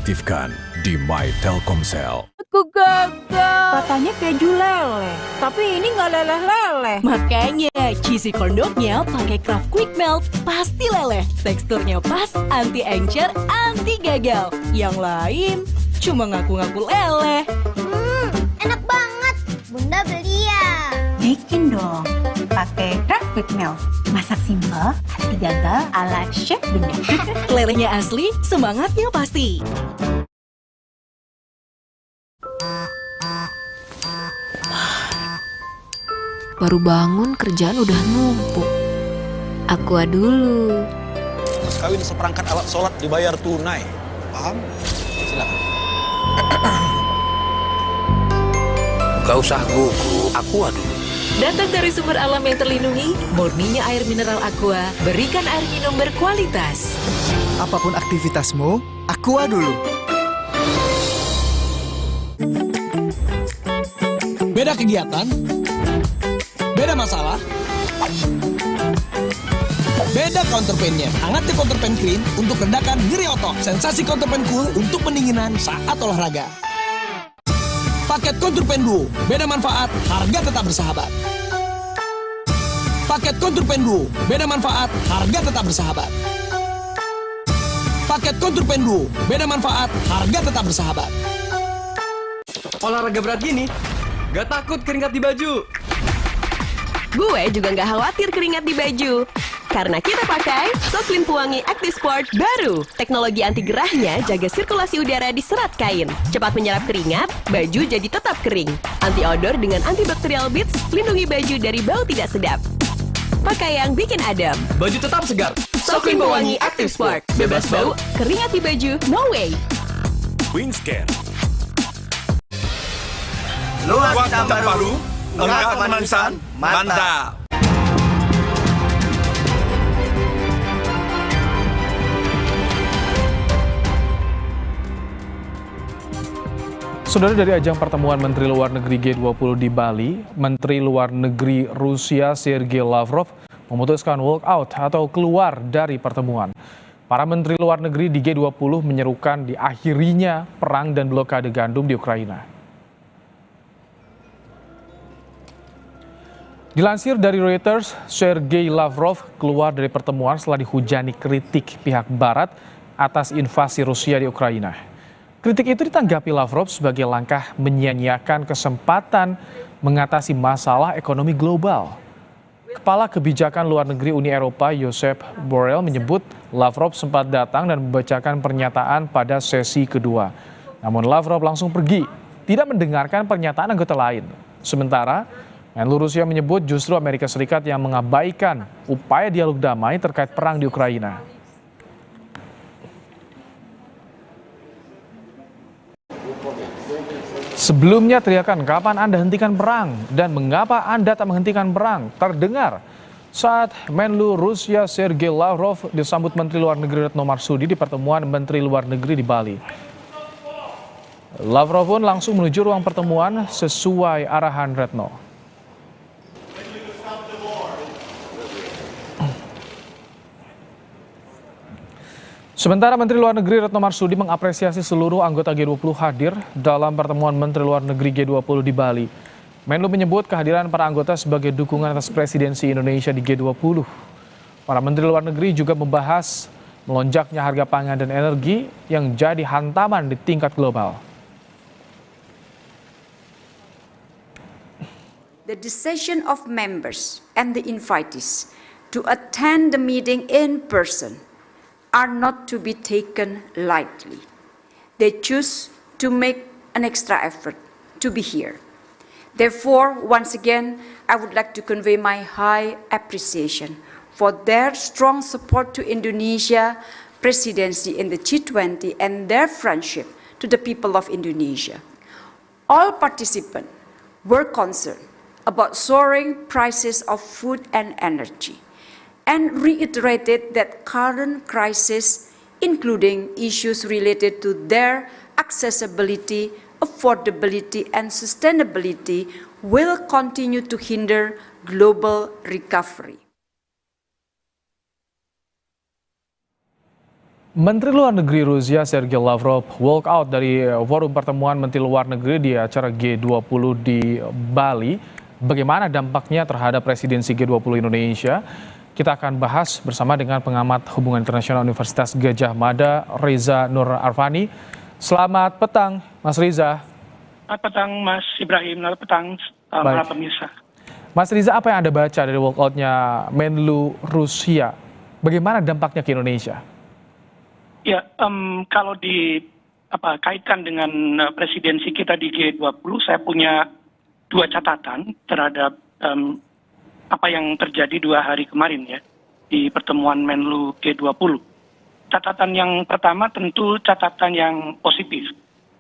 Aktifkan di My Telkomsel. Aku gagal. Katanya keju leleh, tapi ini nggak leleh-leleh. Makanya cheesy corn dog-nya pakai Kraft Quick Melt, pasti leleh. Teksturnya pas, anti encer, anti gagal. Yang lain cuma ngaku-ngaku leleh. Enak banget. Bunda beli ya. Bikin dong, pakai Kraft Quick Melt. Masak simpel, anti gagal ala Chef Bunda. Lelehnya asli, semangatnya pasti. Baru bangun kerjaan udah numpuk. Aqua dulu. Mas kawin seperangkat alat sholat dibayar tunai. Paham? Silakan. Gak usah gugup, Aqua dulu. Datang dari sumber alam yang terlindungi, murninya air mineral Aqua, berikan air minum berkualitas. Apapun aktivitasmu, Aqua dulu. Beda kegiatan, beda masalah, beda counterpain-nya. Hangatnya counterpain cream untuk redakan nyeri otot. Sensasi counterpain cool untuk pendinginan saat olahraga. Paket counterpain duo, beda manfaat, harga tetap bersahabat. Paket counterpain duo, beda manfaat, harga tetap bersahabat. Paket counterpain duo, beda manfaat, harga tetap bersahabat. Olahraga berat gini, gak takut keringat di baju. Gue juga nggak khawatir keringat di baju. Karena kita pakai Soklin Pewangi Active Sport baru. Teknologi anti gerahnya jaga sirkulasi udara di serat kain. Cepat menyerap keringat, baju jadi tetap kering. Anti odor dengan antibacterial beads, lindungi baju dari bau tidak sedap. Pakai yang bikin adem. Baju tetap segar. Soklin Pewangi Active Sport. Bebas bau, keringat di baju, no way. Wingscare. Luar hitam baru, enggak kemanisan, mantap. Saudara, dari ajang pertemuan Menteri Luar Negeri G20 di Bali, Menteri Luar Negeri Rusia Sergei Lavrov memutuskan walk out atau keluar dari pertemuan. Para Menteri Luar Negeri di G20 menyerukan diakhirinya perang dan blokade gandum di Ukraina. Dilansir dari Reuters, Sergei Lavrov keluar dari pertemuan setelah dihujani kritik pihak Barat atas invasi Rusia di Ukraina. Kritik itu ditanggapi Lavrov sebagai langkah menyia-nyiakan kesempatan mengatasi masalah ekonomi global. Kepala Kebijakan Luar Negeri Uni Eropa Josep Borrell menyebut Lavrov sempat datang dan membacakan pernyataan pada sesi kedua. Namun Lavrov langsung pergi, tidak mendengarkan pernyataan anggota lain. Sementara Menlu Rusia menyebut justru Amerika Serikat yang mengabaikan upaya dialog damai terkait perang di Ukraina. Sebelumnya teriakan "kapan Anda hentikan perang" dan "mengapa Anda tak menghentikan perang" terdengar saat Menlu Rusia Sergei Lavrov disambut Menteri Luar Negeri Retno Marsudi di pertemuan Menteri Luar Negeri di Bali. Lavrov pun langsung menuju ruang pertemuan sesuai arahan Retno. Sementara Menteri Luar Negeri Retno Marsudi mengapresiasi seluruh anggota G20 hadir dalam pertemuan Menteri Luar Negeri G20 di Bali. Menlu menyebut kehadiran para anggota sebagai dukungan atas presidensi Indonesia di G20. Para Menteri Luar Negeri juga membahas melonjaknya harga pangan dan energi yang jadi hantaman di tingkat global. The decision of members and the invitees to attend the meeting in person are not to be taken lightly. They choose to make an extra effort to be here. Therefore, once again, I would like to convey my high appreciation for their strong support to Indonesia presidency in the G20 and their friendship to the people of Indonesia. All participants were concerned about soaring prices of food and energy, and reiterated that current crisis, including issues related to their accessibility, affordability, and sustainability, will continue to hinder global recovery. Menteri Luar Negeri Rusia Sergei Lavrov walk out dari forum pertemuan Menteri Luar Negeri di acara G20 di Bali. Bagaimana dampaknya terhadap presidensi G20 Indonesia? Kita akan bahas bersama dengan pengamat hubungan internasional Universitas Gadjah Mada, Reza Nur Arfani. Selamat petang, Mas Reza. Selamat petang, Mas Ibrahim. Selamat petang, para pemirsa. Mas Reza, apa yang Anda baca dari walkout-nya Menlu Rusia? Bagaimana dampaknya ke Indonesia? Ya, kalau kaitkan dengan presidensi kita di G20, saya punya dua catatan terhadap apa yang terjadi 2 hari kemarin ya di pertemuan Menlu G20. Catatan yang pertama tentu catatan yang positif,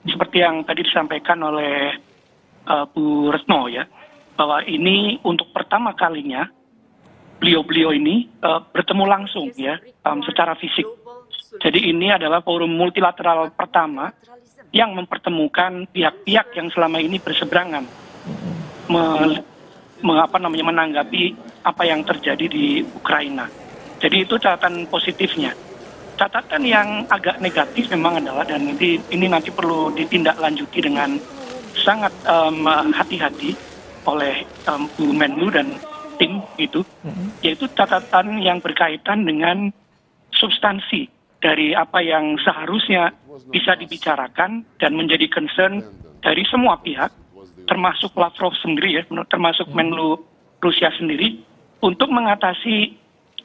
seperti yang tadi disampaikan oleh Bu Retno ya, bahwa ini untuk pertama kalinya beliau-beliau ini bertemu langsung ya secara fisik. Jadi ini adalah forum multilateral pertama yang mempertemukan pihak-pihak yang selama ini berseberangan menanggapi apa yang terjadi di Ukraina. Jadi itu catatan positifnya. Catatan yang agak negatif memang adalah, dan ini nanti perlu ditindaklanjuti dengan sangat hati-hati oleh Bu Menlu dan tim itu, yaitu catatan yang berkaitan dengan substansi dari apa yang seharusnya bisa dibicarakan dan menjadi concern dari semua pihak, termasuk Lavrov sendiri ya, termasuk Menlu Rusia sendiri, untuk mengatasi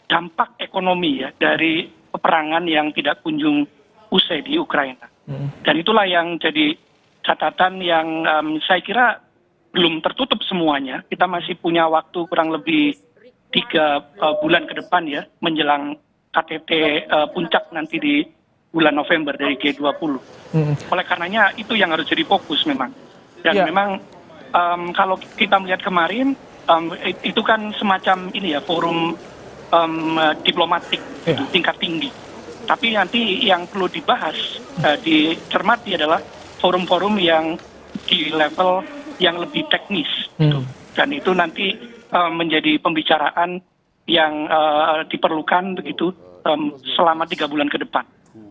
dampak ekonomi ya dari peperangan yang tidak kunjung usai di Ukraina. Dan itulah yang jadi catatan yang saya kira belum tertutup semuanya. Kita masih punya waktu kurang lebih 3 bulan ke depan ya, menjelang KTT puncak nanti di bulan November dari G20. Oleh karenanya itu yang harus jadi fokus memang. Dan memang kalau kita melihat kemarin, itu kan semacam ini ya, forum diplomatik tingkat tinggi. Tapi nanti yang perlu dibahas, dicermati adalah forum-forum yang di level yang lebih teknis. Dan itu nanti menjadi pembicaraan yang diperlukan begitu selama 3 bulan ke depan.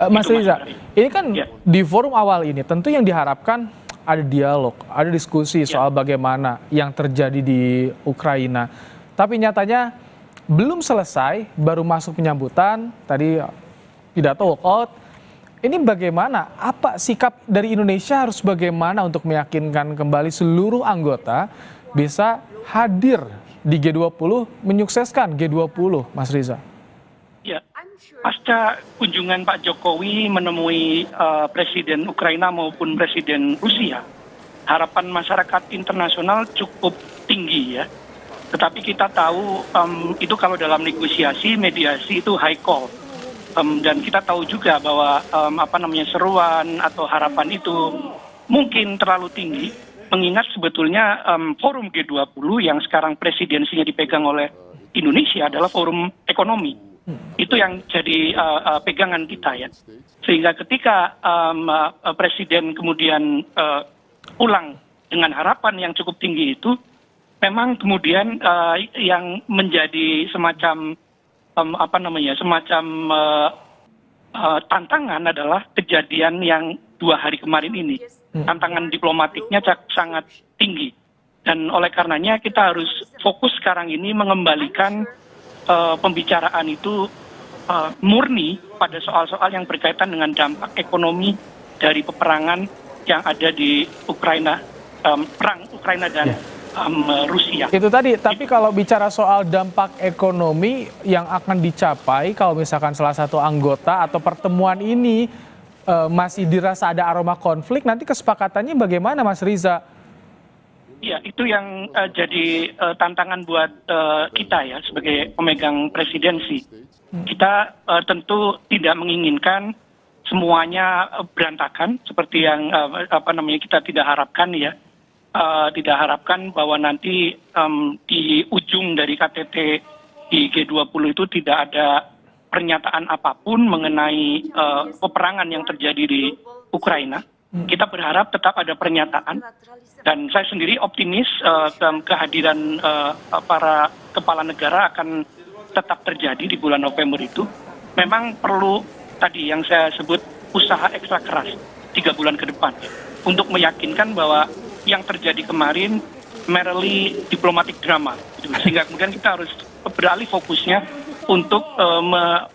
Mas Reza, ini kan di forum awal ini tentu yang diharapkan ada dialog, ada diskusi soal bagaimana yang terjadi di Ukraina. Tapi nyatanya belum selesai, baru masuk penyambutan, tadi pidato walkout. Ini bagaimana? Apa sikap dari Indonesia harus bagaimana untuk meyakinkan kembali seluruh anggota bisa hadir di G20, menyukseskan G20, Mas Reza? Ya, pasca kunjungan Pak Jokowi menemui Presiden Ukraina maupun Presiden Rusia, harapan masyarakat internasional cukup tinggi ya. Tetapi kita tahu itu kalau dalam negosiasi, mediasi itu high call. Dan kita tahu juga bahwa seruan atau harapan itu mungkin terlalu tinggi, mengingat sebetulnya forum G20 yang sekarang presidensinya dipegang oleh Indonesia adalah forum ekonomi. Itu yang jadi pegangan kita ya. Sehingga ketika presiden kemudian pulang dengan harapan yang cukup tinggi itu, memang kemudian yang menjadi semacam tantangan adalah kejadian yang 2 hari kemarin ini. Tantangan diplomatiknya sangat tinggi. Dan oleh karenanya kita harus fokus sekarang ini mengembalikan pembicaraan itu murni pada soal-soal yang berkaitan dengan dampak ekonomi dari peperangan yang ada di Ukraina, perang Ukraina dan Rusia. Itu tadi, tapi kalau bicara soal dampak ekonomi yang akan dicapai, kalau misalkan salah satu anggota atau pertemuan ini masih dirasa ada aroma konflik, nanti kesepakatannya bagaimana, Mas Riza? Ya, itu yang jadi tantangan buat kita ya sebagai pemegang presidensi. Kita tentu tidak menginginkan semuanya berantakan seperti yang kita tidak harapkan ya. Tidak harapkan bahwa nanti di ujung dari KTT di G20 itu tidak ada pernyataan apapun mengenai peperangan yang terjadi di Ukraina. Kita berharap tetap ada pernyataan, dan saya sendiri optimis kehadiran para kepala negara akan tetap terjadi di bulan November itu. Memang perlu tadi yang saya sebut usaha ekstra keras 3 bulan ke depan untuk meyakinkan bahwa yang terjadi kemarin merely diplomatic drama, gitu. Sehingga kemudian kita harus beralih fokusnya untuk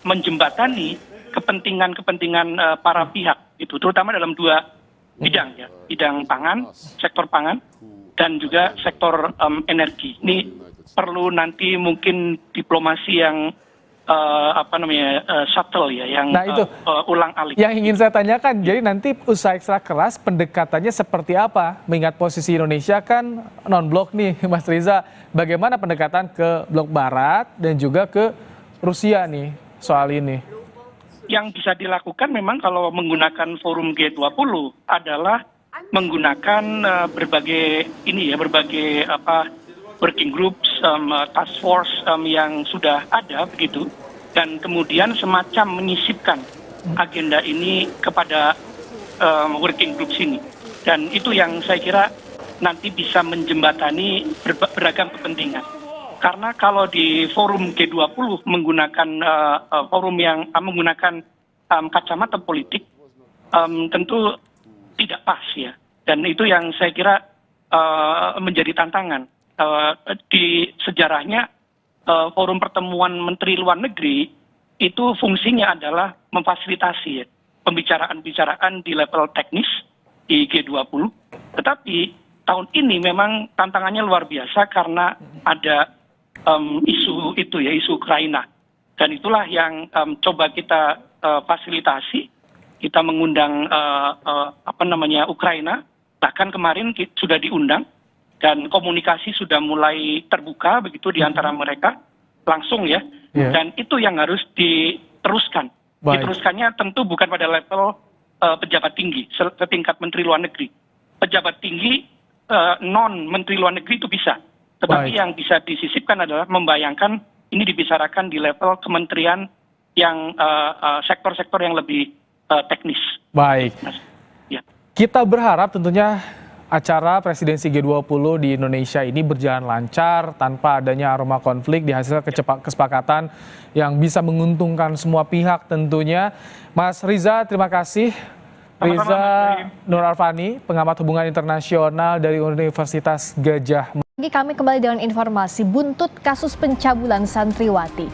menjembatani kepentingan para pihak, itu terutama dalam 2 bidang ya, bidang pangan, sektor pangan, dan juga sektor energi. Ini perlu nanti mungkin diplomasi yang subtle ya, yang ulang alik. Yang ingin saya tanyakan, jadi nanti usaha ekstra keras pendekatannya seperti apa? Mengingat posisi Indonesia kan non-blok nih, Mas Riza. Bagaimana pendekatan ke blok barat dan juga ke Rusia nih soal ini? Yang bisa dilakukan memang kalau menggunakan forum G20 adalah menggunakan berbagai working groups, task force yang sudah ada begitu, dan kemudian semacam menyisipkan agenda ini kepada working groups ini, dan itu yang saya kira nanti bisa menjembatani beragam kepentingan. Karena kalau di forum G20 menggunakan forum yang menggunakan kacamata politik, tentu tidak pas ya, dan itu yang saya kira menjadi tantangan. Di sejarahnya forum pertemuan Menteri Luar Negeri itu fungsinya adalah memfasilitasi ya, pembicaraan-pembicaraan di level teknis di G20. Tetapi tahun ini memang tantangannya luar biasa karena ada isu Ukraina, dan itulah yang coba kita fasilitasi. Kita mengundang Ukraina, bahkan kemarin sudah diundang. Dan komunikasi sudah mulai terbuka begitu di antara mereka langsung ya, dan itu yang harus diteruskan. Diteruskannya tentu bukan pada level pejabat tinggi setingkat Menteri Luar Negeri. Pejabat tinggi non Menteri Luar Negeri itu bisa, tetapi yang bisa disisipkan adalah membayangkan ini dibicarakan di level kementerian yang sektor-sektor yang lebih teknis. Baik. Ya. Kita berharap tentunya acara presidensi G20 di Indonesia ini berjalan lancar tanpa adanya aroma konflik, dihasilkan kesepakatan yang bisa menguntungkan semua pihak tentunya. Mas Riza, terima kasih. Riza Nur Arfani, pengamat hubungan internasional dari Universitas Gadjah Mada. Kami kembali dengan informasi buntut kasus pencabulan santriwati.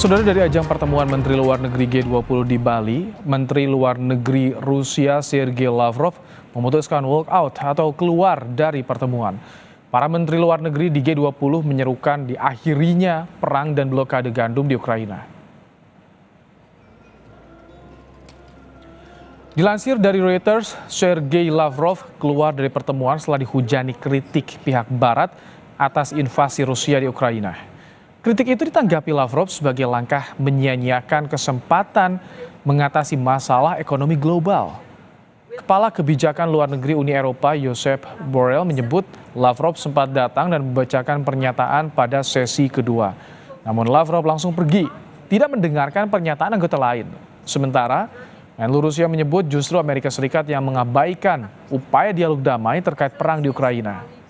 Saudara, dari ajang pertemuan Menteri Luar Negeri G20 di Bali, Menteri Luar Negeri Rusia Sergei Lavrov memutuskan walk out atau keluar dari pertemuan. Para menteri luar negeri di G20 menyerukan diakhirinya perang dan blokade gandum di Ukraina. Dilansir dari Reuters, Sergei Lavrov keluar dari pertemuan setelah dihujani kritik pihak Barat atas invasi Rusia di Ukraina. Kritik itu ditanggapi Lavrov sebagai langkah menyia-nyiakan kesempatan mengatasi masalah ekonomi global. Kepala Kebijakan Luar Negeri Uni Eropa Josep Borrell menyebut Lavrov sempat datang dan membacakan pernyataan pada sesi kedua. Namun Lavrov langsung pergi, tidak mendengarkan pernyataan anggota lain. Sementara, Menlu Rusia menyebut justru Amerika Serikat yang mengabaikan upaya dialog damai terkait perang di Ukraina.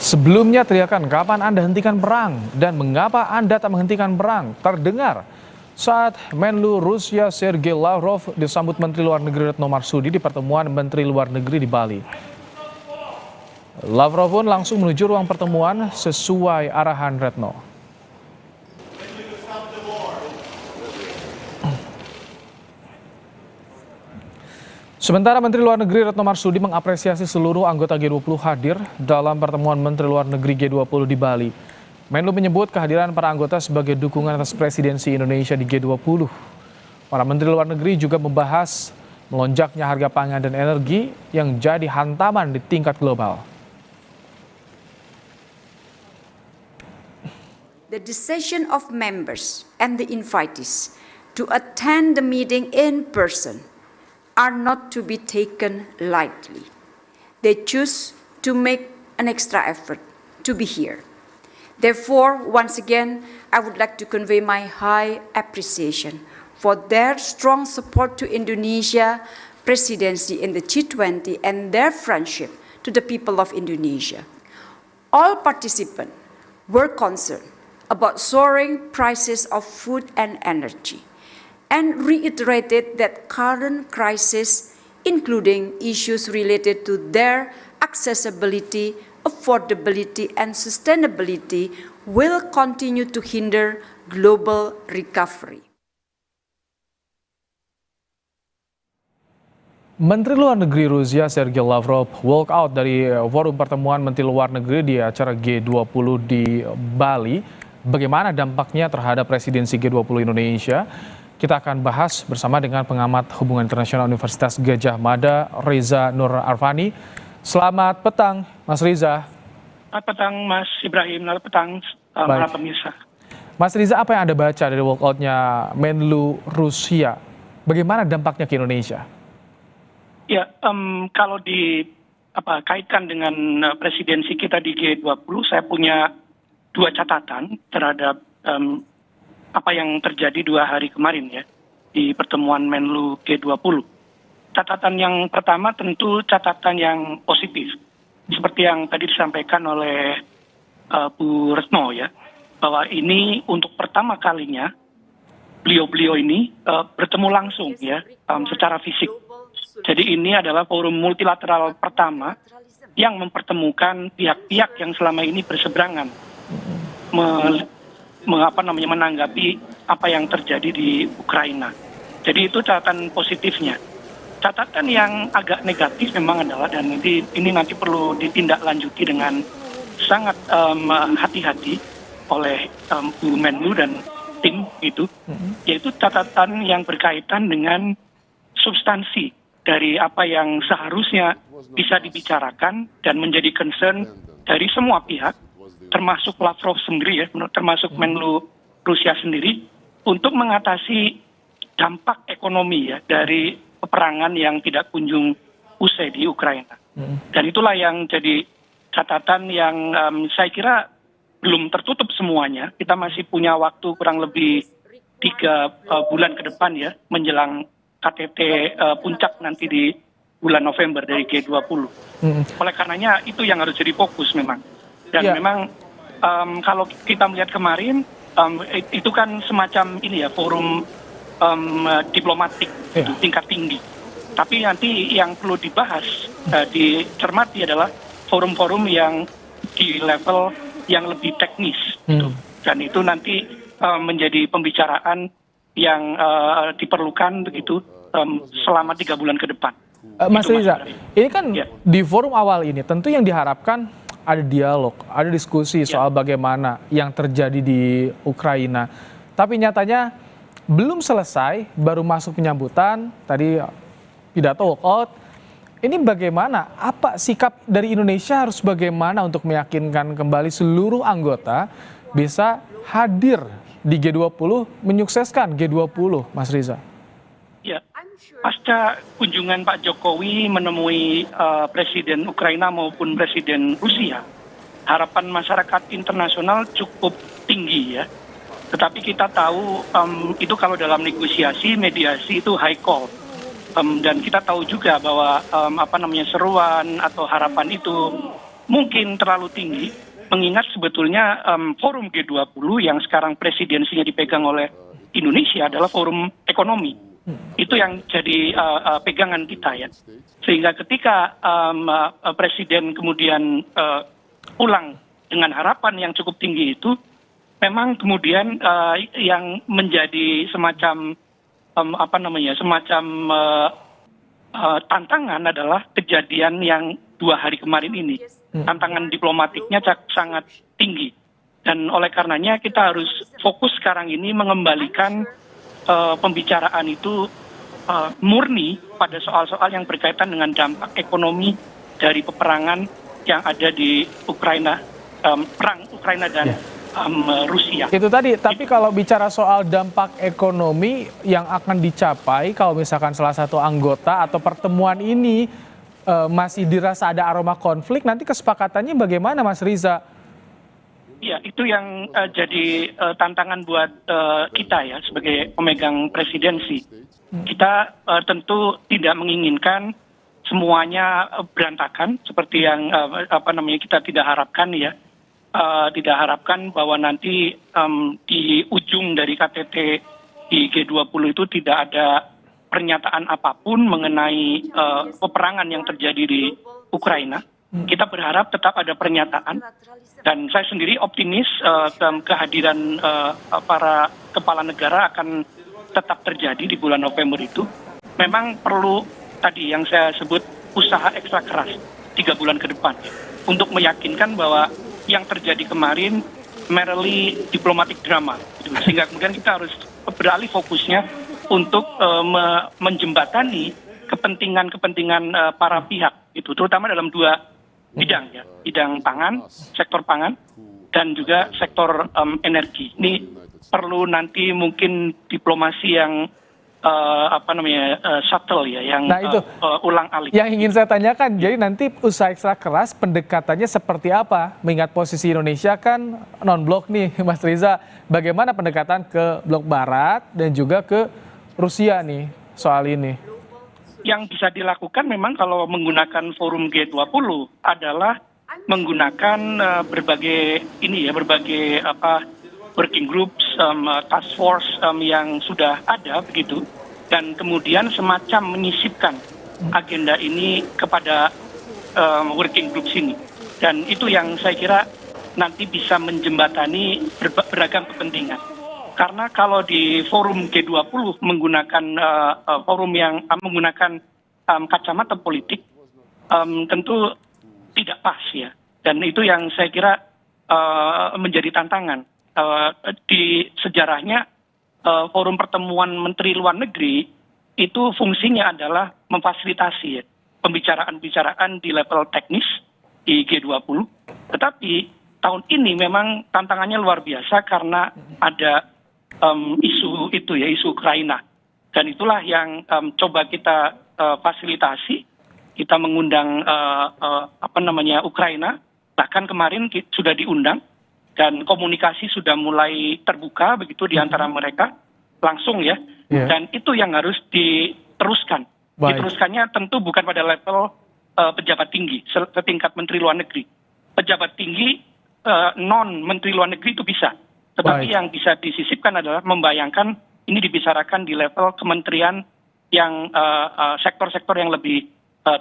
Sebelumnya teriakan "kapan Anda hentikan perang" dan "mengapa Anda tak menghentikan perang" terdengar saat Menlu Rusia Sergei Lavrov disambut Menteri Luar Negeri Retno Marsudi di pertemuan Menteri Luar Negeri di Bali. Lavrov pun langsung menuju ruang pertemuan sesuai arahan Retno. Sementara Menteri Luar Negeri Retno Marsudi mengapresiasi seluruh anggota G20 hadir dalam pertemuan Menteri Luar Negeri G20 di Bali. Menlu menyebut kehadiran para anggota sebagai dukungan atas presidensi Indonesia di G20. Para Menteri Luar Negeri juga membahas melonjaknya harga pangan dan energi yang jadi hantaman di tingkat global. The decision of members and the invitees to attend the meeting in person are not to be taken lightly. They choose to make an extra effort to be here. Therefore, once again, I would like to convey my high appreciation for their strong support to Indonesia presidency in the G20 and their friendship to the people of Indonesia. All participants were concerned about soaring prices of food and energy, and reiterated that current crisis, including issues related to their accessibility, affordability, and sustainability, will continue to hinder global recovery. Menteri Luar Negeri Rusia Sergei Lavrov walk out dari forum pertemuan Menteri Luar Negeri di acara G20 di Bali. Bagaimana dampaknya terhadap presidensi G20 Indonesia? Kita akan bahas bersama dengan pengamat hubungan internasional Universitas Gadjah Mada, Reza Nur Arfani. Selamat petang, Mas Reza. Selamat petang, Mas Ibrahim. Selamat petang, para pemirsa. Mas Reza, apa yang Anda baca dari walkoutnya Menlu Rusia? Bagaimana dampaknya ke Indonesia? Ya, kalau kaitkan dengan presidensi kita di G20, saya punya dua catatan terhadap apa yang terjadi 2 hari kemarin ya di pertemuan Menlu G20. Catatan yang pertama tentu catatan yang positif. Seperti yang tadi disampaikan oleh Bu Retno ya, bahwa ini untuk pertama kalinya beliau-beliau ini bertemu langsung ya secara fisik. Jadi ini adalah forum multilateral pertama yang mempertemukan pihak-pihak yang selama ini berseberangan menanggapi apa yang terjadi di Ukraina. Jadi itu catatan positifnya. Catatan yang agak negatif memang adalah, dan ini nanti perlu ditindaklanjuti dengan sangat hati-hati oleh Bu Menlu dan tim itu, yaitu catatan yang berkaitan dengan substansi dari apa yang seharusnya bisa dibicarakan dan menjadi concern dari semua pihak, termasuk Lavrov sendiri ya, termasuk Menlu Rusia sendiri, untuk mengatasi dampak ekonomi ya dari peperangan yang tidak kunjung usai di Ukraina. Dan itulah yang jadi catatan yang saya kira belum tertutup semuanya. Kita masih punya waktu kurang lebih 3 bulan ke depan ya, menjelang KTT puncak nanti di bulan November dari G20. Oleh karenanya itu yang harus jadi fokus memang. Dan memang kalau kita melihat kemarin, itu kan semacam ini ya, forum diplomatik tingkat tinggi. Tapi nanti yang perlu dibahas, dicermati adalah forum-forum yang di level yang lebih teknis. Gitu. Dan itu nanti menjadi pembicaraan yang diperlukan begitu selama 3 bulan ke depan. Mas Riza, ini kan di forum awal ini tentu yang diharapkan ada dialog, ada diskusi soal bagaimana yang terjadi di Ukraina. Tapi nyatanya belum selesai, baru masuk penyambutan, tadi pidato walkout. Ini bagaimana? Apa sikap dari Indonesia harus bagaimana untuk meyakinkan kembali seluruh anggota bisa hadir di G20, menyukseskan G20, Mas Riza? Ya, pasca kunjungan Pak Jokowi menemui Presiden Ukraina maupun Presiden Rusia, harapan masyarakat internasional cukup tinggi ya. Tetapi kita tahu itu kalau dalam negosiasi, mediasi itu high call. Dan kita tahu juga bahwa seruan atau harapan itu mungkin terlalu tinggi, mengingat sebetulnya forum G20 yang sekarang presidensinya dipegang oleh Indonesia adalah forum ekonomi. Itu yang jadi pegangan kita ya. Sehingga ketika presiden kemudian pulang dengan harapan yang cukup tinggi itu, memang kemudian yang menjadi semacam tantangan adalah kejadian yang 2 hari kemarin ini. Tantangan diplomatiknya sangat tinggi. Dan oleh karenanya kita harus fokus sekarang ini mengembalikan pembicaraan itu murni pada soal-soal yang berkaitan dengan dampak ekonomi dari peperangan yang ada di Ukraina, perang Ukraina dan Rusia. Itu tadi, tapi kalau bicara soal dampak ekonomi yang akan dicapai, kalau misalkan salah satu anggota atau pertemuan ini masih dirasa ada aroma konflik, nanti kesepakatannya bagaimana, Mas Riza? Ya, itu yang jadi tantangan buat kita ya sebagai pemegang presidensi. Kita tentu tidak menginginkan semuanya berantakan seperti yang kita tidak harapkan ya. Tidak harapkan bahwa nanti di ujung dari KTT di G20 itu tidak ada pernyataan apapun mengenai peperangan yang terjadi di Ukraina. Kita berharap tetap ada pernyataan dan saya sendiri optimis kehadiran para kepala negara akan tetap terjadi di bulan November itu. Memang perlu tadi yang saya sebut usaha ekstra keras 3 bulan ke depan untuk meyakinkan bahwa yang terjadi kemarin merely diplomatic drama, gitu. Sehingga kemudian kita harus beralih fokusnya untuk menjembatani kepentingan para pihak, itu terutama dalam 2 bidang ya, bidang pangan, sektor pangan, dan juga sektor energi. Ini perlu nanti mungkin diplomasi yang shuttle ya, yang ulang alik. Yang ingin saya tanyakan, jadi nanti usaha ekstra keras pendekatannya seperti apa? Mengingat posisi Indonesia kan non-blok nih, Mas Riza. Bagaimana pendekatan ke blok barat dan juga ke Rusia nih soal ini? Yang bisa dilakukan memang kalau menggunakan forum G20 adalah menggunakan berbagai working groups, task force yang sudah ada begitu, dan kemudian semacam menyisipkan agenda ini kepada working groups ini, dan itu yang saya kira nanti bisa menjembatani beragam kepentingan. Karena kalau di forum G20 menggunakan forum yang menggunakan kacamata politik, tentu tidak pas ya, dan itu yang saya kira menjadi tantangan. Di sejarahnya forum pertemuan Menteri Luar Negeri itu fungsinya adalah memfasilitasi pembicaraan-pembicaraan di level teknis di G20. Tetapi tahun ini memang tantangannya luar biasa karena ada isu Ukraina, dan itulah yang coba kita fasilitasi. Kita mengundang Ukraina, bahkan kemarin sudah diundang. Dan komunikasi sudah mulai terbuka begitu di antara mereka langsung ya. Dan itu yang harus diteruskan. Diteruskannya tentu bukan pada level pejabat tinggi setingkat Menteri Luar Negeri. Pejabat tinggi non Menteri Luar Negeri itu bisa. Tetapi yang bisa disisipkan adalah membayangkan ini dibicarakan di level kementerian yang sektor-sektor yang lebih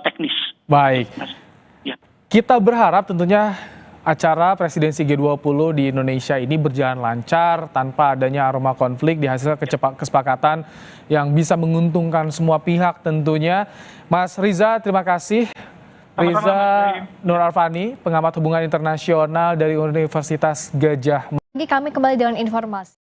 teknis. Baik. Ya. Kita berharap tentunya Acara presidensi G20 di Indonesia ini berjalan lancar tanpa adanya aroma konflik, dihasilkan kesepakatan yang bisa menguntungkan semua pihak tentunya. Mas Riza, terima kasih. Riza Nur Arfani, pengamat hubungan internasional dari Universitas Gadjah Mada. Kami kembali dengan informasi.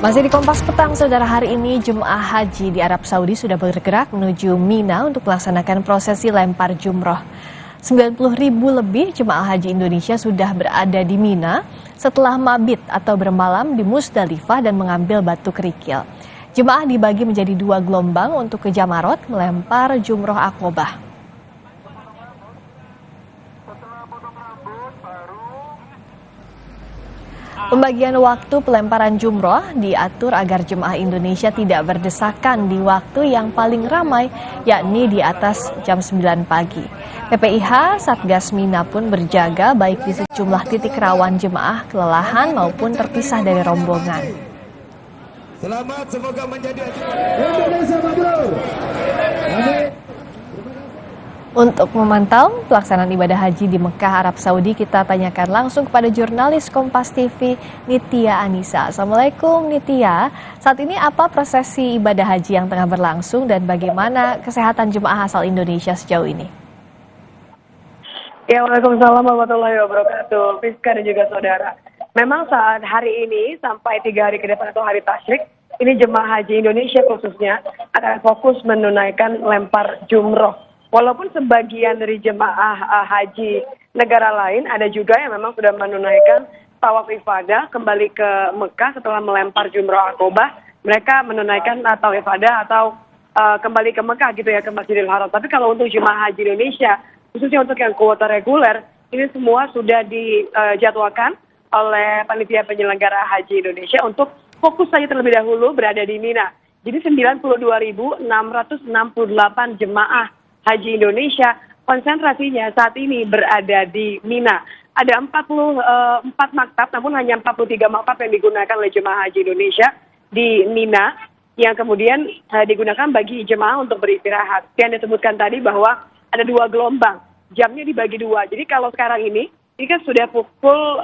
Masih di Kompas Petang, saudara, hari ini jemaah haji di Arab Saudi sudah bergerak menuju Mina untuk melaksanakan prosesi lempar jumroh. 90.000 lebih jemaah haji Indonesia sudah berada di Mina setelah mabit atau bermalam di Musdalifah dan mengambil batu kerikil. Jemaah dibagi menjadi 2 gelombang untuk ke Jamarot melempar jumroh Aqobah. Pembagian waktu pelemparan jumroh diatur agar jemaah Indonesia tidak berdesakan di waktu yang paling ramai, yakni di atas jam 9 pagi. PPIH Satgas Mina pun berjaga baik di sejumlah titik rawan jemaah kelelahan maupun terpisah dari rombongan. Selamat, semoga menjadi Indonesia maju. Untuk memantau pelaksanaan ibadah haji di Mekah, Arab Saudi, kita tanyakan langsung kepada jurnalis Kompas TV, Nitya Anissa. Assalamualaikum Nitya, saat ini apa prosesi ibadah haji yang tengah berlangsung dan bagaimana kesehatan jemaah asal Indonesia sejauh ini? Ya, Waalaikumsalam warahmatullahi wabarakatuh, Fiska dan juga saudara. Memang saat hari ini sampai 3 hari ke depan atau hari tasyrik, ini jemaah haji Indonesia khususnya akan fokus menunaikan lempar jumroh. Walaupun sebagian dari jemaah haji negara lain ada juga yang memang sudah menunaikan tawaf ifadah kembali ke Mekah setelah melempar jumroh Aqobah. Mereka menunaikan tawaf ifadah atau kembali ke Mekah gitu ya, ke Masjidil Haram. Tapi kalau untuk jemaah haji Indonesia, khususnya untuk yang kuota reguler, ini semua sudah dijadwalkan oleh panitia penyelenggara haji Indonesia untuk fokus saja terlebih dahulu berada di Mina. Jadi 92.668 jemaah haji Indonesia konsentrasinya saat ini berada di Mina. Ada 44 maktab, namun hanya 43 maktab yang digunakan oleh jemaah haji Indonesia di Mina, yang kemudian digunakan bagi jemaah untuk beristirahat. Yang disebutkan tadi bahwa ada 2 gelombang, jamnya dibagi 2. Jadi kalau sekarang ini kan sudah pukul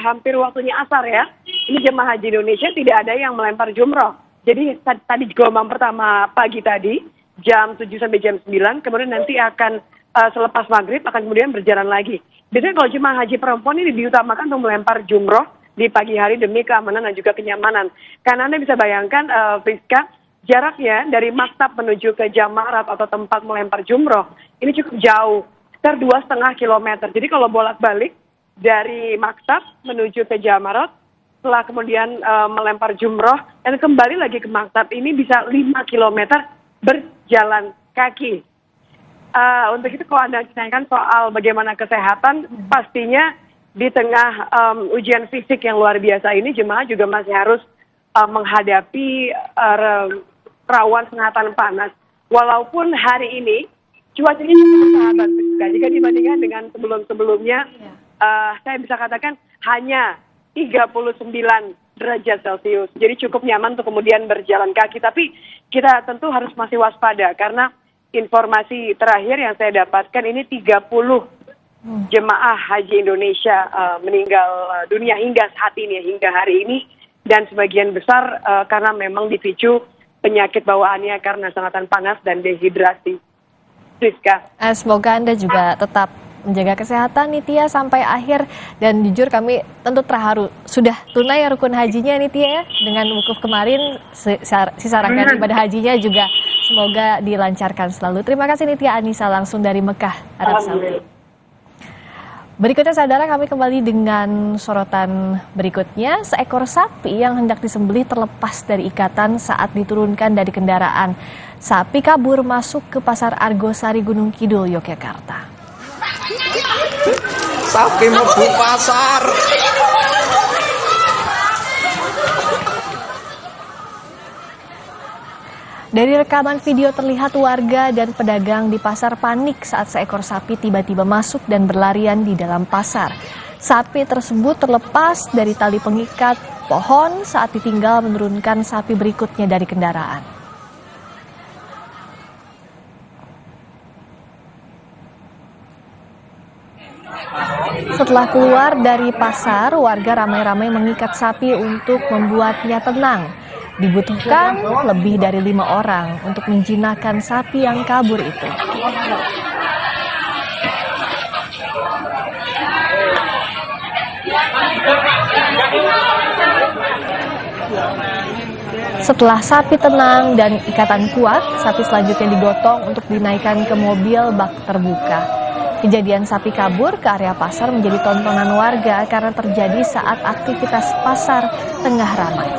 hampir waktunya asar ya. Ini jemaah haji Indonesia tidak ada yang melempar jumroh. Jadi tadi gelombang pertama pagi tadi, jam 7 sampai jam 9, kemudian nanti akan selepas maghrib akan kemudian berjalan lagi. Biasanya kalau jemaah haji perempuan ini diutamakan untuk melempar jumroh di pagi hari demi keamanan dan juga kenyamanan. Karena Anda bisa bayangkan, Friska, jaraknya dari maktab menuju ke Jamarat atau tempat melempar jumroh ini cukup jauh, sekitar 2,5 kilometer. Jadi kalau bolak-balik dari maktab menuju ke Jamarat, setelah kemudian melempar jumroh dan kembali lagi ke maktab, ini bisa 5 kilometer berjalan kaki. Untuk itu kalau Anda tanyakan soal bagaimana kesehatan, pastinya di tengah ujian fisik yang luar biasa ini, jemaah juga masih harus menghadapi rawan sengatan panas. Walaupun hari ini cuacanya cukup bersahabat, jika dibandingkan dengan sebelum-sebelumnya, saya bisa katakan hanya 39 derajat Celcius. Jadi cukup nyaman untuk kemudian berjalan kaki. Tapi kita tentu harus masih waspada karena informasi terakhir yang saya dapatkan ini 30 jemaah haji Indonesia meninggal dunia hingga saat ini, hingga hari ini. Dan sebagian besar karena memang dipicu penyakit bawaannya karena sengatan panas dan dehidrasi. Rizka. Semoga Anda juga tetap menjaga kesehatan Nitya sampai akhir, dan jujur kami tentu terharu sudah tunai rukun hajinya Nitya ya, dengan wukuf kemarin, sisa rangkaian ibadah hajinya juga semoga dilancarkan selalu. Terima kasih Nitya Anissa langsung dari Mekah, Arab Saudi. Berikutnya saudara, kami kembali dengan sorotan berikutnya. Seekor sapi yang hendak disembelih terlepas dari ikatan saat diturunkan dari kendaraan. Sapi kabur masuk ke Pasar Argosari Gunung Kidul, Yogyakarta. Sapi mlebu pasar. Dari rekaman video terlihat warga dan pedagang di pasar panik saat seekor sapi tiba-tiba masuk dan berlarian di dalam pasar. Sapi tersebut terlepas dari tali pengikat pohon saat ditinggal menurunkan sapi berikutnya dari kendaraan. Setelah keluar dari pasar, warga ramai-ramai mengikat sapi untuk membuatnya tenang. Dibutuhkan lebih dari 5 orang untuk menjinakkan sapi yang kabur itu. Setelah sapi tenang dan ikatan kuat, sapi selanjutnya digotong untuk dinaikkan ke mobil bak terbuka. Kejadian sapi kabur ke area pasar menjadi tontonan warga karena terjadi saat aktivitas pasar tengah ramai.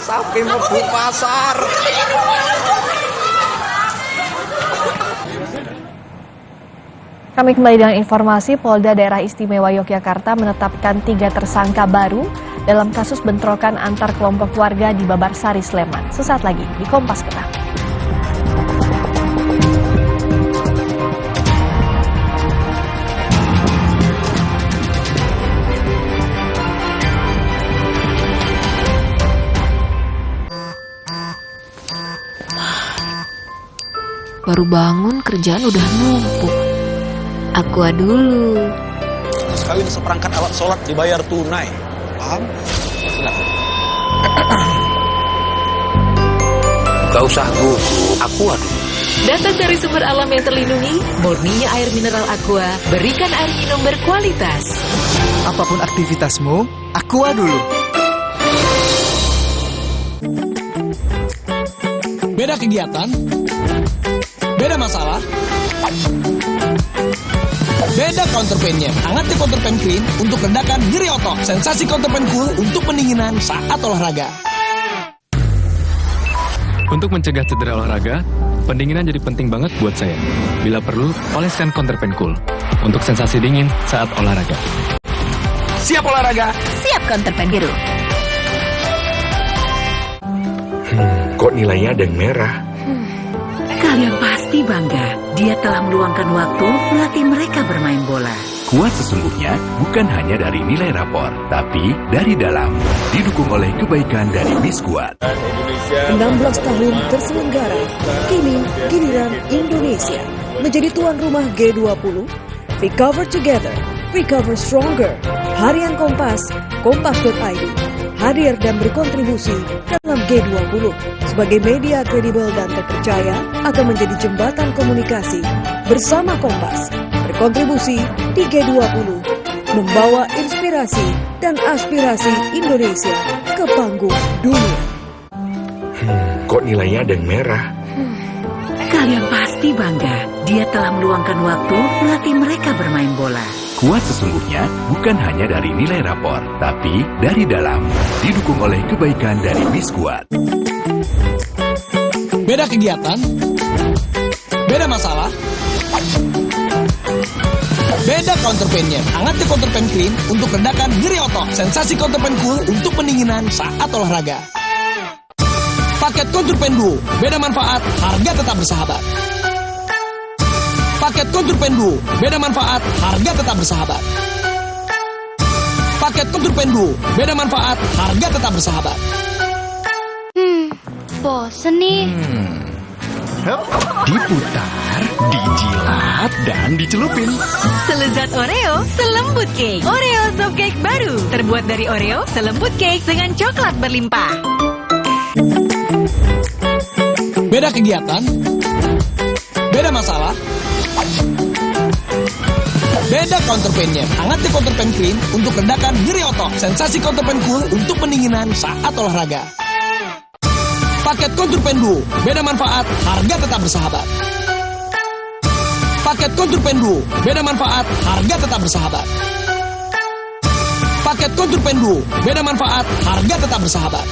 Sapi mlebu pasar. Kami kembali dengan informasi. Polda Daerah Istimewa Yogyakarta menetapkan 3 tersangka baru dalam kasus bentrokan antar kelompok warga di Babarsari, Sleman. Sesaat lagi di Kompas Petang. Baru bangun kerjaan udah numpuk. Aqua dulu. Sekali seperangkat alat sholat dibayar tunai. Paham? Silakan. Gak usah gugup, Aqua dulu. Datang dari sumber alam yang terlindungi, murninya air mineral Aqua, berikan air minum berkualitas. Apapun aktivitasmu, Aqua dulu. Beda kegiatan, beda masalah, beda counterpainnya. Hangatnya counterpain clean untuk redakan nyeri otot. Sensasi counterpain cool untuk pendinginan saat olahraga. Untuk mencegah cedera olahraga, pendinginan jadi penting banget buat saya. Bila perlu, oleskan counterpain cool untuk sensasi dingin saat olahraga. Siap olahraga, siap counterpain biru. Kok nilainya ada yang merah? Kalian pasti bangga, dia telah meluangkan waktu melatih mereka bermain bola. Kuat sesungguhnya bukan hanya dari nilai rapor, tapi dari dalam. Didukung oleh kebaikan dari Biskuat. 16 tahun terselenggara, kini giliran Indonesia menjadi tuan rumah G20. Recover Together, Recover Stronger. Harian Kompas, kompas.id, hadir dan berkontribusi dalam G20 sebagai media kredibel dan terpercaya akan menjadi jembatan komunikasi bersama Kompas, berkontribusi di G20, membawa inspirasi dan aspirasi Indonesia ke panggung dunia. Kok nilainya ada yang merah? Kalian pasti bangga, dia telah meluangkan waktu melatih mereka bermain bola. Kuat sesungguhnya bukan hanya dari nilai rapor, tapi dari dalam. Didukung oleh kebaikan dari Biskuat. Beda kegiatan, beda masalah, beda counterpainnya. Hangatnya counterpain clean untuk redakan nyeri otot. Sensasi counterpain cool untuk pendinginan saat olahraga. Paket counterpain duo, beda manfaat, harga tetap bersahabat. Paket counterpain duo, beda manfaat, harga tetap bersahabat. Paket counterpain duo, beda manfaat, harga tetap bersahabat. Bosen nih. Diputar, dijilat, dan dicelupin. Selezat Oreo, selembut cake. Oreo soft cake baru, terbuat dari Oreo, selembut cake dengan coklat berlimpah. Beda kegiatan, beda masalah, beda counterpainnya. Hangatnya counterpain clean untuk redakan nyeri otot. Sensasi counterpain cool untuk pendinginan saat olahraga. Paket counterpain duo, beda manfaat, harga tetap bersahabat. Paket counterpain duo, beda manfaat, harga tetap bersahabat. Paket counterpain duo, beda manfaat, harga tetap bersahabat.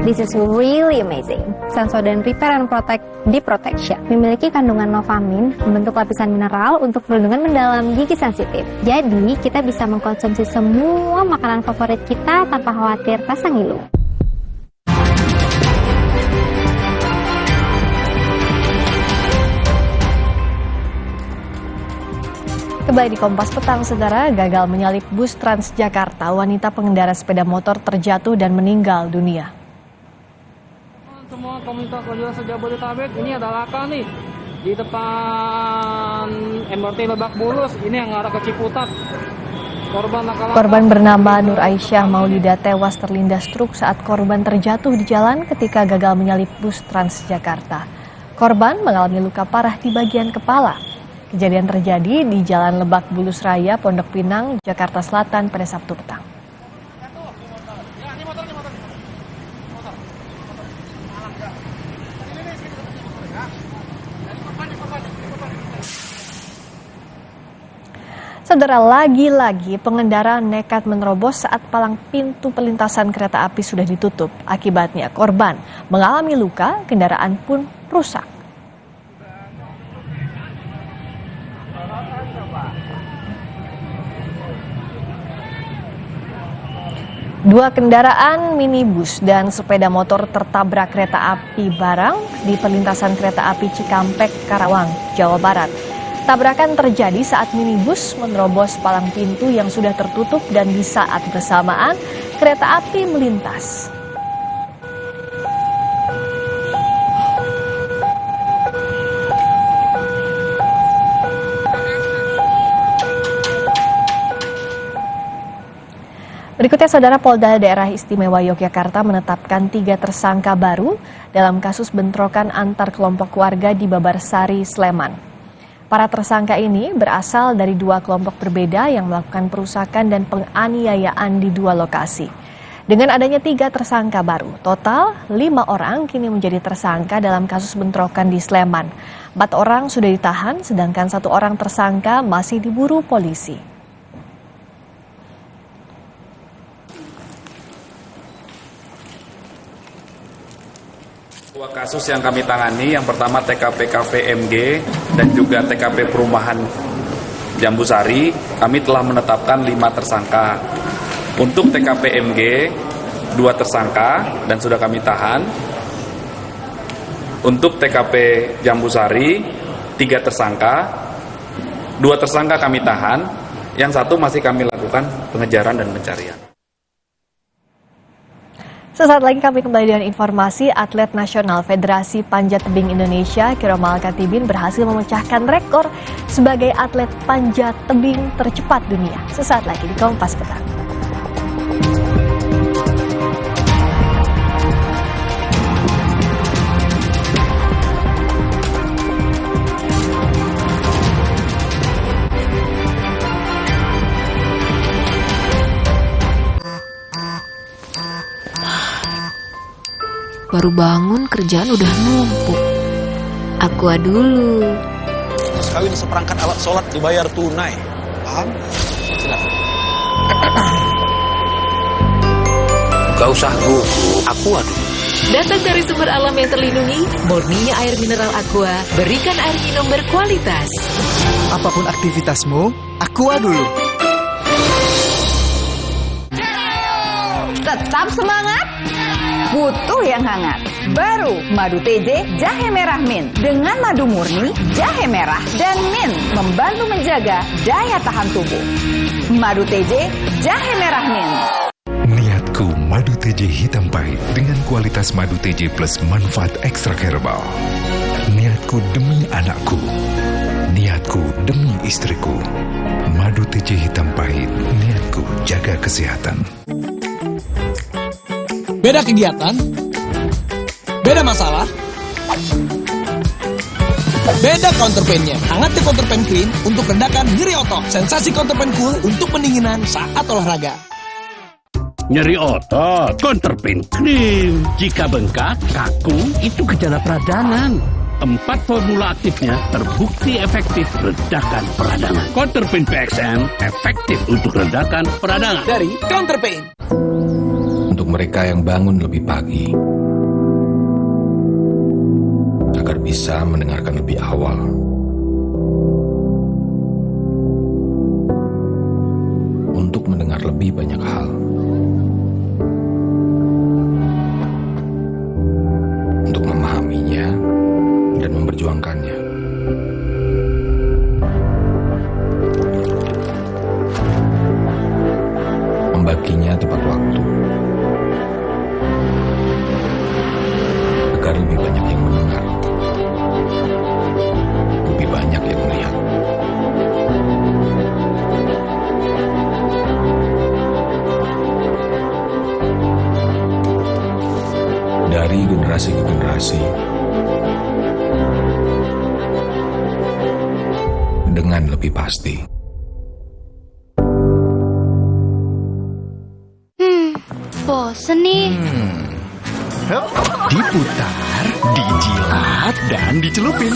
This is really amazing. Sensodyne Repair and Protect Deep Protection memiliki kandungan novamin, membentuk lapisan mineral untuk perlindungan mendalam gigi sensitif. Jadi, kita bisa mengkonsumsi semua makanan favorit kita tanpa khawatir rasa ngilu. Kembali di Kompas Petang, saudara. Gagal menyalip bus Transjakarta, wanita pengendara sepeda motor terjatuh dan meninggal dunia. Semua komunitas penjualan sejabodetabek, ini ada laka nih di depan MRT Lebak Bulus, ini yang arah ke Ciputat. Korban bernama Nur Aisyah Maulida tewas terlindas truk saat korban terjatuh di jalan ketika gagal menyalip bus Transjakarta. Korban mengalami luka parah di bagian kepala. Kejadian terjadi di Jalan Lebak Bulus Raya, Pondok Pinang, Jakarta Selatan pada Sabtu petang. Saudara, lagi-lagi pengendara nekat menerobos saat palang pintu perlintasan kereta api sudah ditutup. Akibatnya korban mengalami luka, kendaraan pun rusak. Dua kendaraan minibus dan sepeda motor tertabrak kereta api barang di perlintasan kereta api Cikampek, Karawang, Jawa Barat. Tabrakan terjadi saat minibus menerobos palang pintu yang sudah tertutup dan di saat bersamaan kereta api melintas. Berikutnya, Saudara, Polda Daerah Istimewa Yogyakarta menetapkan 3 tersangka baru dalam kasus bentrokan antar kelompok warga di Babarsari, Sleman. Para tersangka ini berasal dari 2 kelompok berbeda yang melakukan perusakan dan penganiayaan di 2 lokasi. Dengan adanya 3 tersangka baru, total 5 orang kini menjadi tersangka dalam kasus bentrokan di Sleman. 4 orang sudah ditahan, sedangkan 1 orang tersangka masih diburu polisi. Dua kasus yang kami tangani, yang pertama TKP KVMG dan juga TKP Perumahan Jambusari, kami telah menetapkan 5 tersangka. Untuk TKP MG, 2 tersangka dan sudah kami tahan. Untuk TKP Jambusari, 3 tersangka, 2 tersangka kami tahan, yang 1 masih kami lakukan pengejaran dan pencarian. Sesaat lagi kami kembali dengan informasi. Atlet nasional Federasi Panjat Tebing Indonesia, Kiromal Katibin, berhasil memecahkan rekor sebagai atlet panjat tebing tercepat dunia. Sesaat lagi di Kompas Petang. Baru bangun kerjaan udah numpuk. Aqua dulu. Mas kawin seperangkat alat sholat dibayar tunai. Paham? Silakan. Gak usah gugup, Aqua dulu. Datang dari sumber alam yang terlindungi, murninya air mineral Aqua, berikan air minum berkualitas. Apapun aktivitasmu, Aqua dulu. Tetap semangat, butuh yang hangat. Baru Madu TJ Jahe Merah Mint. Dengan madu murni, jahe merah, dan mint membantu menjaga daya tahan tubuh. Madu TJ Jahe Merah Mint. Niatku Madu TJ hitam pahit dengan kualitas Madu TJ plus manfaat ekstrak herbal. Niatku demi anakku. Niatku demi istriku. Madu TJ hitam pahit. Niatku jaga kesehatan. Beda kegiatan, beda masalah, beda counterpainnya. Hangatnya counterpain clean untuk redakan nyeri otot. Sensasi counterpain cool untuk pendinginan saat olahraga. Nyeri otot, counterpain clean. Jika bengkak, kaku, itu gejala peradangan. 4 formula aktifnya terbukti efektif redakan peradangan. Counterpain PXN efektif untuk redakan peradangan. Dari Counterpain. Untuk mereka yang bangun lebih pagi, agar bisa mendengarkan lebih awal. Untuk mendengar lebih banyak hal. Untuk memahaminya dan memperjuangkannya. Membaginya tepat waktu. Agar lebih banyak yang mendengar, lebih banyak yang melihat. Dari generasi ke generasi, lebih pasti. Bosen nih. Diputar, dijilat, dan dicelupin.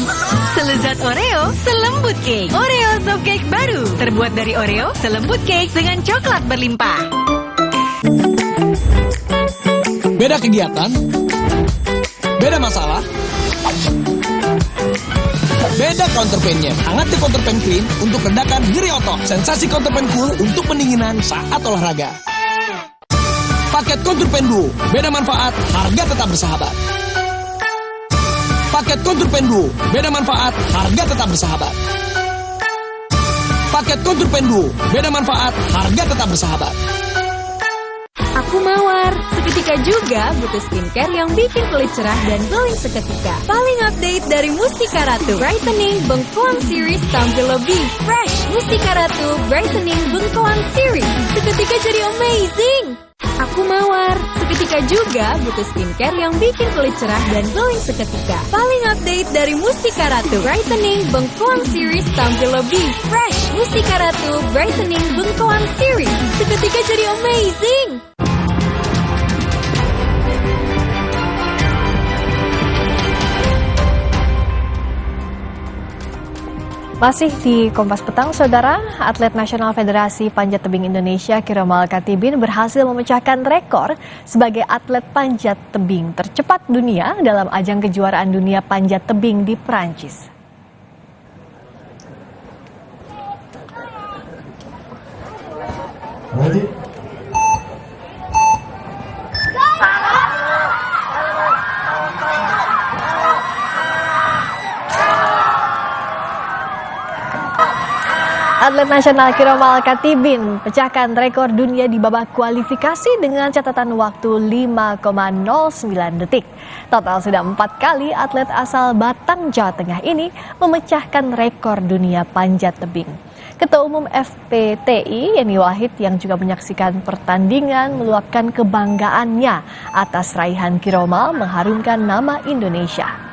Selezat Oreo, selembut cake. Oreo Soft Cake baru. Terbuat dari Oreo, selembut cake dengan coklat berlimpah. Beda kegiatan, beda masalah, beda counterpainnya. Hangat counterpain cream untuk redakan nyeri otot. Sensasi counterpain cool untuk pendinginan saat olahraga. Paket counterpain duo, beda manfaat, harga tetap bersahabat. Paket counterpain duo, beda manfaat, harga tetap bersahabat. Paket counterpain duo, beda manfaat, harga tetap bersahabat. Aku mawar, seketika juga butuh skincare yang bikin kulit cerah dan glowing seketika. Paling update dari Mustika Ratu, Brightening Bengkoang Series tampil lebih fresh. Mustika Ratu Brightening Bengkoang Series, seketika jadi amazing. Aku mawar, seketika juga butuh skincare yang bikin kulit cerah dan glowing seketika. Paling update dari Mustika Ratu, Brightening Bengkoang Series tampil lebih fresh. Mustika Ratu Brightening Bengkoang Series, seketika jadi amazing. Masih di Kompas Petang, Saudara, atlet nasional Federasi Panjat Tebing Indonesia Kiromal Katibin berhasil memecahkan rekor sebagai atlet panjat tebing tercepat dunia dalam ajang kejuaraan dunia panjat tebing di Perancis. Atlet nasional Kiromal Katibin pecahkan rekor dunia di babak kualifikasi dengan catatan waktu 5,09 detik. Total sudah 4 kali atlet asal Batang, Jawa Tengah ini memecahkan rekor dunia panjat tebing. Ketua Umum FPTI Yeni Wahid yang juga menyaksikan pertandingan meluapkan kebanggaannya atas raihan Kiromal mengharumkan nama Indonesia.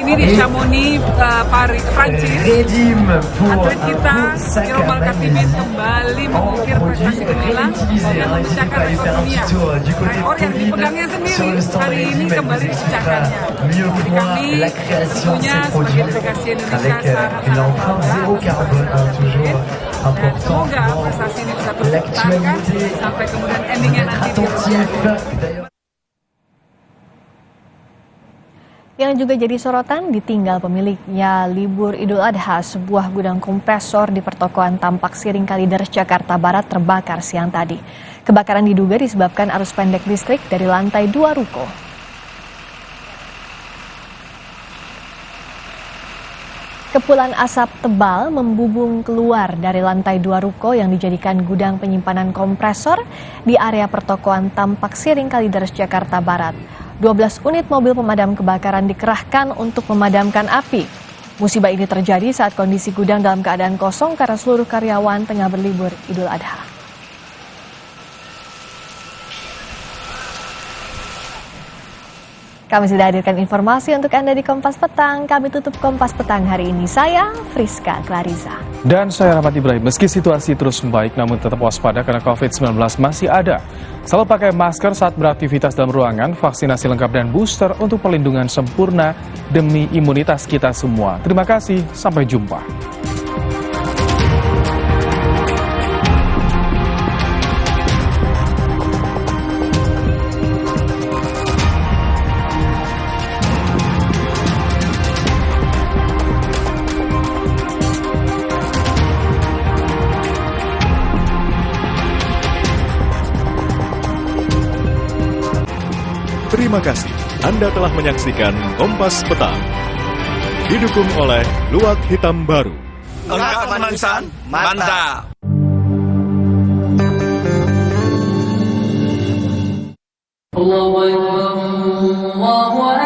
Ini di Chamonix, Prancis, atlet kita Kiromal Katibin kembali mengukir prestasi gemilang dan memecahkan rekor dunia. Rekor yang dipegangnya sendiri hari ini kembali dipecahkannya. Jadi kami tentunya sebagai delegasi Indonesia sangat bangga. Dan semoga prestasi ini bisa terus bertahan sampai kemudian endingnya nanti di Yang juga jadi sorotan, ditinggal pemiliknya libur Idul Adha, sebuah gudang kompresor di pertokoan Tampak Siring Kalideres, Jakarta Barat terbakar siang tadi. Kebakaran diduga disebabkan arus pendek listrik dari lantai 2 ruko. Kepulan asap tebal membubung keluar dari lantai 2 ruko yang dijadikan gudang penyimpanan kompresor di area pertokoan Tampak Siring Kalideres, Jakarta Barat. 12 unit mobil pemadam kebakaran dikerahkan untuk memadamkan api. Musibah ini terjadi saat kondisi gudang dalam keadaan kosong karena seluruh karyawan tengah berlibur Idul Adha. Kami sudah hadirkan informasi untuk Anda di Kompas Petang. Kami tutup Kompas Petang hari ini. Saya Friska Clarissa. Dan saya Rahmat Ibrahim. Meski situasi terus membaik, namun tetap waspada karena COVID-19 masih ada. Selalu pakai masker saat beraktivitas dalam ruangan, vaksinasi lengkap dan booster untuk perlindungan sempurna demi imunitas kita semua. Terima kasih, sampai jumpa. Terima kasih Anda telah menyaksikan Kompas Petang. Didukung oleh Luwak Hitam Baru. Enggak mansan, mantap. Allahu Akbar, Allahu Akbar.